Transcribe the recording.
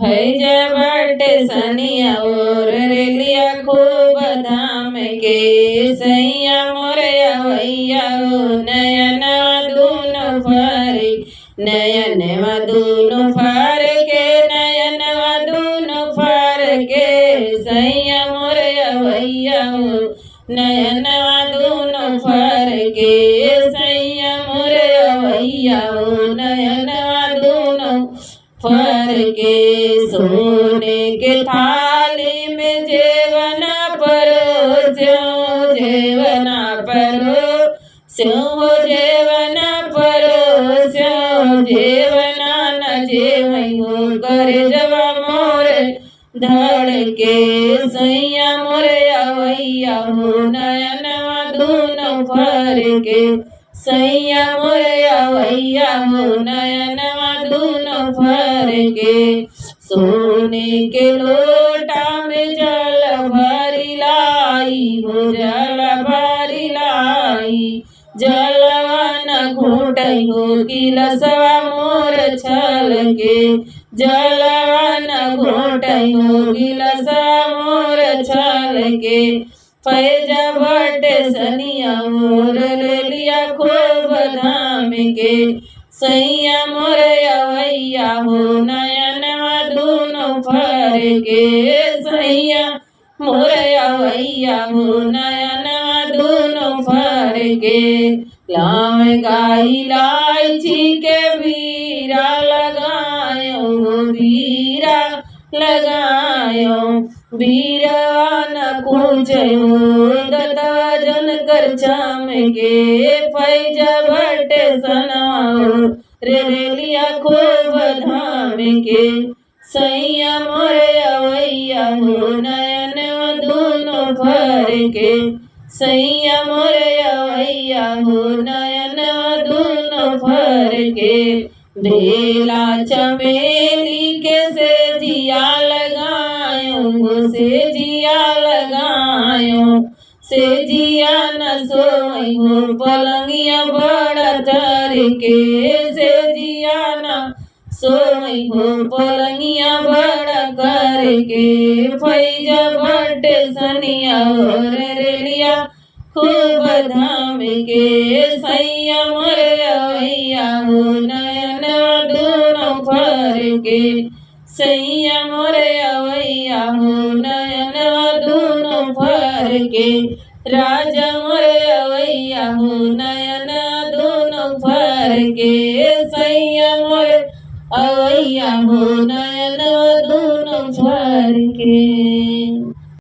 फैजा बाटे सनिया और रेलिया खूब धाम के सैया मोरया भैया हो नयन दूनो फारे नयन दूनो फार के नयन दूनो फार के सैया मोरया भैया हो नयन दूनो फार के सैया मोरया भैया हो नयन दूनो फर के सोने के थाली में जेवना परोस्यो जेवना परोस्यो जेवना परोस्यो जेवना न जेवई हो कर जवा मोर धड़ के सैया मोरे अवैया हो नयन दूनो फर के सैया मोरे अवैया हो नयन दूनो फर के सोने के लोटा में जल भरी लाई हो जल भरी लाई जलवा न घूटई हो गिलसवा मोर छल के जलवा न घूटई हो गिलसवा मोर छल के फैजा बटे सनिया मोर लेलिया खूब धाम के सैया मोरया भैया हो नयन दूनो फर के सैया मोरया भैया हो नयन दूनो फर के लाम गाई लाइची के बीरा लगायो बीरा लगायो बीरवा न कूचयो दतवा जन कर चाम के फैजा बटे सनवा रेलिया खूब धाम के सैया मोरया भैया हो नयन दूनो फर के सैया मोरया भैया हो नयन दूनो फर के बेला चमेली के से जिया लगायो से जिया लगायो से जिया न सोई हो पलंगिया बड़ा तर के से जिया न सोई हो पलंगिया बड़ा कर के फैजा बटे सनिया और रेलिया खूब धाम के सैया मोरया भैया हो नयन दूनो फर के सैया मोरया भैया हो नयन दूनो फर के राजा मोरया भैया हो नयन दूनो फर के सैया मोरया भैया हो नयन दूनो फर के।